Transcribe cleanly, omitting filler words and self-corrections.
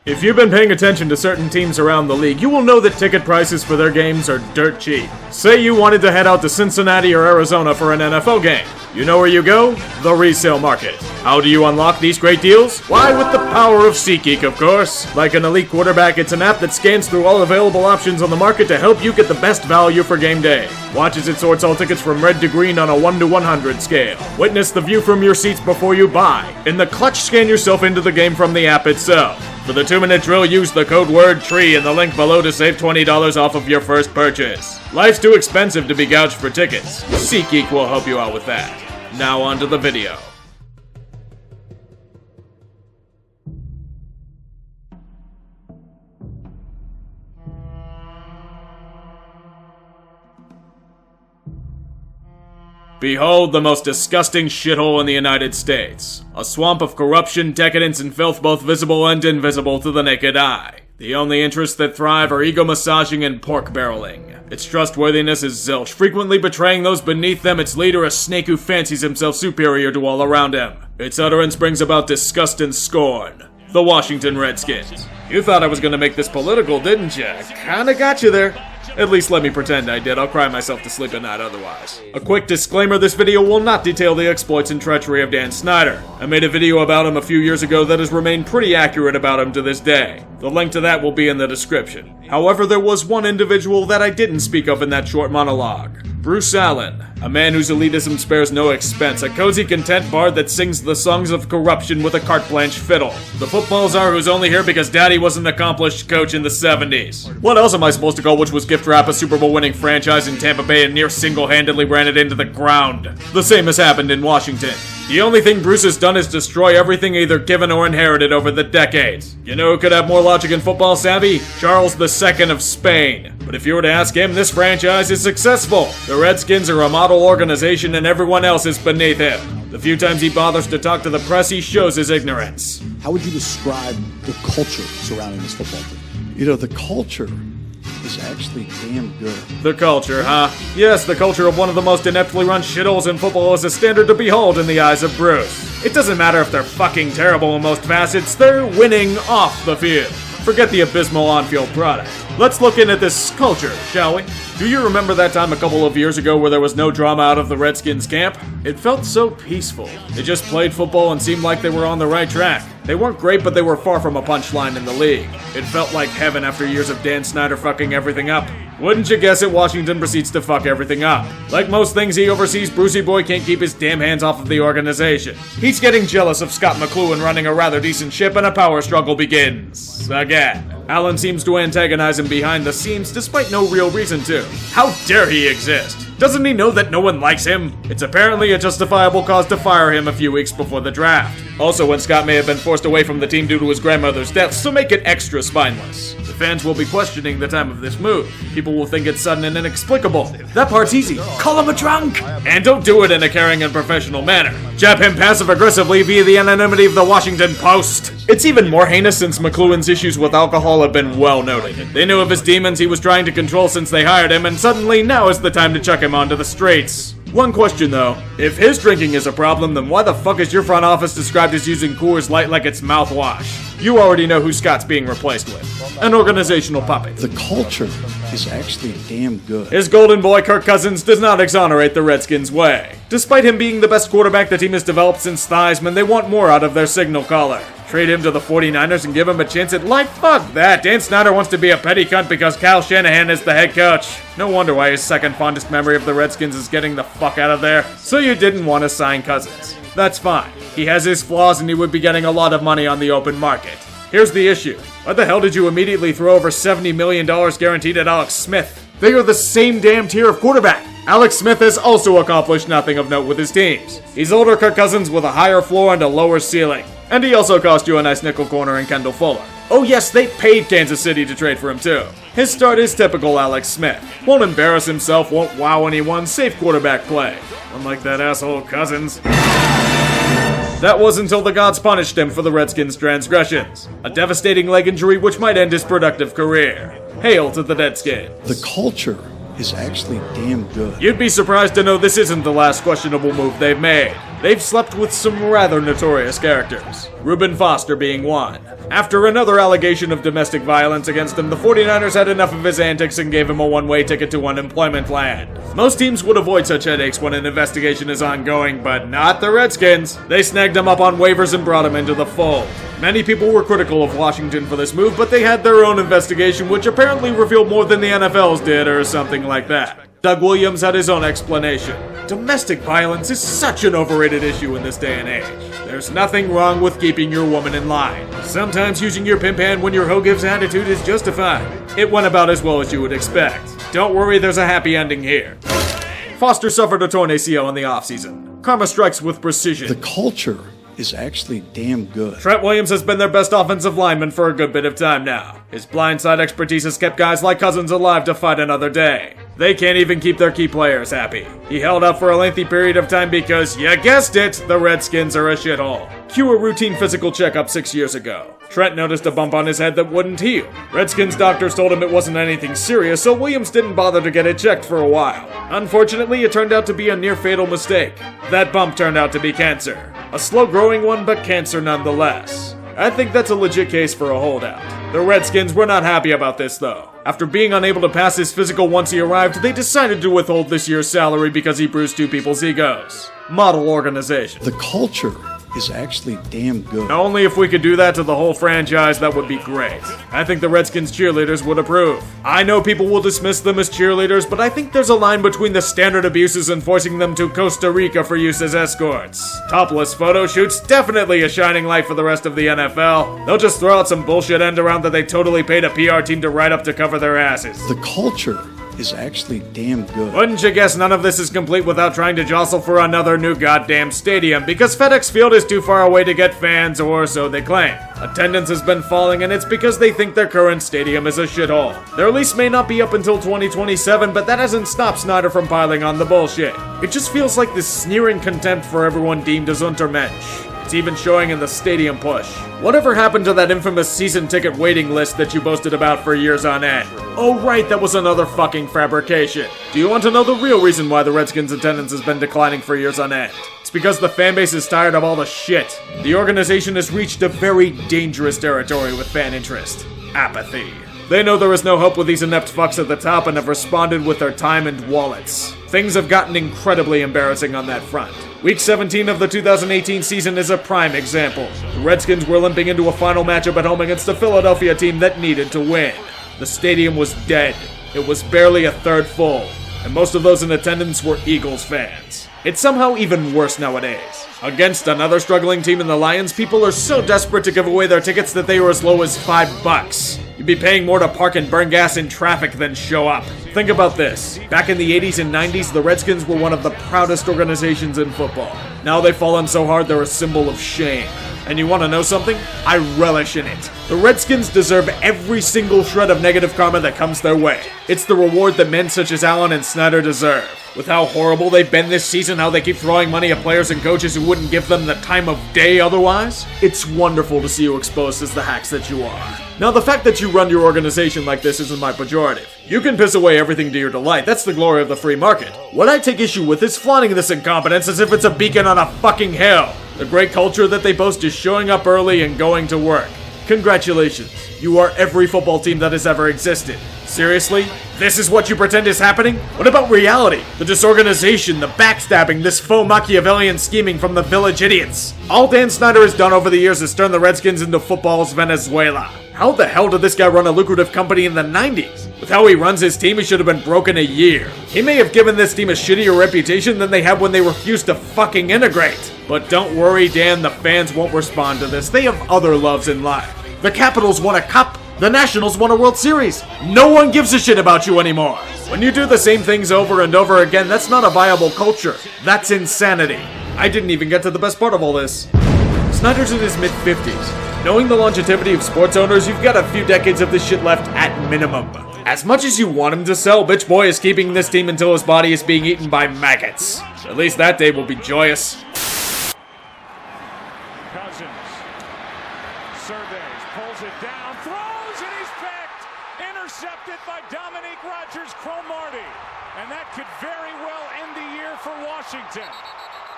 If you've been paying attention to certain teams around the league, you will know that ticket prices for their games are dirt cheap. Say you wanted to head out to Cincinnati or Arizona for an NFL game. You know where you go? The resale market. How do you unlock these great deals? Why, with the power of SeatGeek, of course. Like an elite quarterback, it's an app that scans through all available options on the market to help you get the best value for game day. Watch as it sorts all tickets from red to green on a 1 to 100 scale. Witness the view from your seats before you buy. In the clutch, scan yourself into the game from the app itself. For the 2-minute drill, use the code word TREE in the link below to save $20 off of your first purchase. Life's too expensive to be gouged for tickets. SeatGeek will help you out with that. Now on to the video. Behold the most disgusting shithole in the United States. A swamp of corruption, decadence, and filth both visible and invisible to the naked eye. The only interests that thrive are ego-massaging and pork-barreling. Its trustworthiness is zilch, frequently betraying those beneath them, its leader a snake who fancies himself superior to all around him. Its utterance brings about disgust and scorn. The Washington Redskins. You thought I was gonna make this political, didn't ya? Kinda got you there. At least let me pretend I did. I'll cry myself to sleep at night otherwise. A quick disclaimer, this video will not detail the exploits and treachery of Dan Snyder. I made a video about him a few years ago that has remained pretty accurate about him to this day. The link to that will be in the description. However, there was one individual that I didn't speak of in that short monologue. Bruce Allen, a man whose elitism spares no expense, a cozy content bard that sings the songs of corruption with a carte blanche fiddle. The football czar who's only here because daddy was an accomplished coach in the 70s. What else am I supposed to call which was gift wrap a Super Bowl winning franchise in Tampa Bay and near single-handedly ran it into the ground? The same has happened in Washington. The only thing Bruce has done is destroy everything either given or inherited over the decades. You know who could have more logic and football savvy? Charles II of Spain. But if you were to ask him, this franchise is successful. The Redskins are a model organization and everyone else is beneath him. The few times he bothers to talk to the press, he shows his ignorance. How would you describe the culture surrounding this football team? You know, the culture is actually damn good. The culture, huh? Yes, the culture of one of the most ineptly run shitholes in football is a standard to behold in the eyes of Bruce. It doesn't matter if they're fucking terrible in most facets, they're winning off the field. Forget the abysmal on-field product. Let's look in at this culture, shall we? Do you remember that time a couple of years ago where there was no drama out of the Redskins camp? It felt so peaceful. They just played football and seemed like they were on the right track. They weren't great, but they were far from a punchline in the league. It felt like heaven after years of Dan Snyder fucking everything up. Wouldn't you guess it, Washington proceeds to fuck everything up. Like most things he oversees, Brucey Boy can't keep his damn hands off of the organization. He's getting jealous of Scott McCloughan running a rather decent ship and a power struggle begins. Again. Allen seems to antagonize him behind the scenes despite no real reason to. How dare he exist? Doesn't he know that no one likes him? It's apparently a justifiable cause to fire him a few weeks before the draft. Also, when Scott may have been forced away from the team due to his grandmother's death, so make it extra spineless. The fans will be questioning the time of this move. People will think it's sudden and inexplicable. That part's easy. Call him a drunk! And don't do it in a caring and professional manner. Jab him passive-aggressively via the anonymity of the Washington Post. It's even more heinous since McCloughan's issues with alcohol have been well noted. They knew of his demons he was trying to control since they hired him, and suddenly now is the time to chuck him onto the streets. One question though, if his drinking is a problem, then why the fuck is your front office described as using Coors Light like it's mouthwash? You already know who Scott's being replaced with. An organizational puppet. The culture is actually damn good. His golden boy Kirk Cousins does not exonerate the Redskins' way. Despite him being the best quarterback the team has developed since Theismann, they want more out of their signal caller. Trade him to the 49ers and give him a chance at life? Fuck that. Dan Snyder wants to be a petty cunt because Kyle Shanahan is the head coach. No wonder why his second fondest memory of the Redskins is getting the fuck out of there. So you didn't want to sign Cousins. That's fine. He has his flaws and he would be getting a lot of money on the open market. Here's the issue. Why the hell did you immediately throw over $70 million guaranteed at Alex Smith? They are the same damn tier of quarterback. Alex Smith has also accomplished nothing of note with his teams. He's older Kirk Cousins with a higher floor and a lower ceiling. And he also cost you a nice nickel corner in Kendall Fuller. Oh yes, they paid Kansas City to trade for him too. His start is typical Alex Smith. Won't embarrass himself, won't wow anyone, safe quarterback play. Unlike that asshole Cousins. That was until the gods punished him for the Redskins' transgressions. A devastating leg injury which might end his productive career. Hail to the Deadskin. The culture is actually damn good. You'd be surprised to know this isn't the last questionable move they've made. They've slept with some rather notorious characters, Reuben Foster being one. After another allegation of domestic violence against him, the 49ers had enough of his antics and gave him a one-way ticket to unemployment land. Most teams would avoid such headaches when an investigation is ongoing, but not the Redskins. They snagged him up on waivers and brought him into the fold. Many people were critical of Washington for this move, but they had their own investigation, which apparently revealed more than the NFL's did, or something like that. Doug Williams had his own explanation. Domestic violence is such an overrated issue in this day and age. There's nothing wrong with keeping your woman in line. Sometimes using your pimp hand when your hoe gives attitude is justified. It went about as well as you would expect. Don't worry, there's a happy ending here. Foster suffered a torn ACL in the offseason. Karma strikes with precision. The culture is actually damn good. Trent Williams has been their best offensive lineman for a good bit of time now. His blindside expertise has kept guys like Cousins alive to fight another day. They can't even keep their key players happy. He held up for a lengthy period of time because, you guessed it, the Redskins are a shithole. Cue a routine physical checkup 6 years ago. Trent noticed a bump on his head that wouldn't heal. Redskins doctors told him it wasn't anything serious, so Williams didn't bother to get it checked for a while. Unfortunately, it turned out to be a near-fatal mistake. That bump turned out to be cancer. A slow-growing one, but cancer nonetheless. I think that's a legit case for a holdout. The Redskins were not happy about this, though. After being unable to pass his physical once he arrived, they decided to withhold this year's salary because he bruised two people's egos. Model organization. The culture is actually damn good. Only if we could do that to the whole franchise, that would be great. I think the Redskins cheerleaders would approve. I know people will dismiss them as cheerleaders, but I think there's a line between the standard abuses and forcing them to Costa Rica for use as escorts. Topless photo shoots, definitely a shining light for the rest of the NFL. They'll just throw out some bullshit end around that they totally paid a PR team to write up to cover their asses. The culture is actually damn good. Wouldn't you guess none of this is complete without trying to jostle for another new goddamn stadium, because FedEx Field is too far away to get fans, or so they claim. Attendance has been falling, and it's because they think their current stadium is a shithole. Their lease may not be up until 2027, but that hasn't stopped Snyder from piling on the bullshit. It just feels like this sneering contempt for everyone deemed as Untermensch. It's even showing in the stadium push. Whatever happened to that infamous season ticket waiting list that you boasted about for years on end? Oh right, that was another fucking fabrication. Do you want to know the real reason why the Redskins' attendance has been declining for years on end? It's because the fanbase is tired of all the shit. The organization has reached a very dangerous territory with fan interest. Apathy. They know there is no hope with these inept fucks at the top and have responded with their time and wallets. Things have gotten incredibly embarrassing on that front. Week 17 of the 2018 season is a prime example. The Redskins were limping into a final matchup at home against a Philadelphia team that needed to win. The stadium was dead. It was barely a third full, and most of those in attendance were Eagles fans. It's somehow even worse nowadays. Against another struggling team in the Lions, people are so desperate to give away their tickets that they are as low as $5. You'd be paying more to park and burn gas in traffic than show up. Think about this. Back in the 80s and 90s, the Redskins were one of the proudest organizations in football. Now they've fallen so hard they're a symbol of shame. And you want to know something? I relish in it. The Redskins deserve every single shred of negative karma that comes their way. It's the reward that men such as Allen and Snyder deserve. With how horrible they've been this season, how they keep throwing money at players and coaches who wouldn't give them the time of day otherwise, it's wonderful to see you exposed as the hacks that you are. Now, the fact that you run your organization like this isn't my pejorative. You can piss away everything to your delight. That's the glory of the free market. What I take issue with is flaunting this incompetence as if it's a beacon on a fucking hill. The great culture that they boast is showing up early and going to work. Congratulations. You are every football team that has ever existed. Seriously? This is what you pretend is happening? What about reality? The disorganization, the backstabbing, this faux Machiavellian scheming from the village idiots. All Dan Snyder has done over the years is turn the Redskins into football's Venezuela. How the hell did this guy run a lucrative company in the 90s? With how he runs his team, he should have been broke in a year. He may have given this team a shittier reputation than they had when they refused to fucking integrate. But don't worry, Dan, the fans won't respond to this. They have other loves in life. The Capitals won a cup. The Nationals won a World Series. No one gives a shit about you anymore. When you do the same things over and over again, that's not a viable culture. That's insanity. I didn't even get to the best part of all this. Snyder's in his mid-50s. Knowing the longevity of sports owners, you've got a few decades of this shit left at minimum. As much as you want him to sell, bitch boy is keeping this team until his body is being eaten by maggots. At least that day will be joyous. Cousins surveys, pulls it down, throws, and he's picked. Intercepted by Dominique Rodgers-Cromartie. And that could very well end the year for Washington.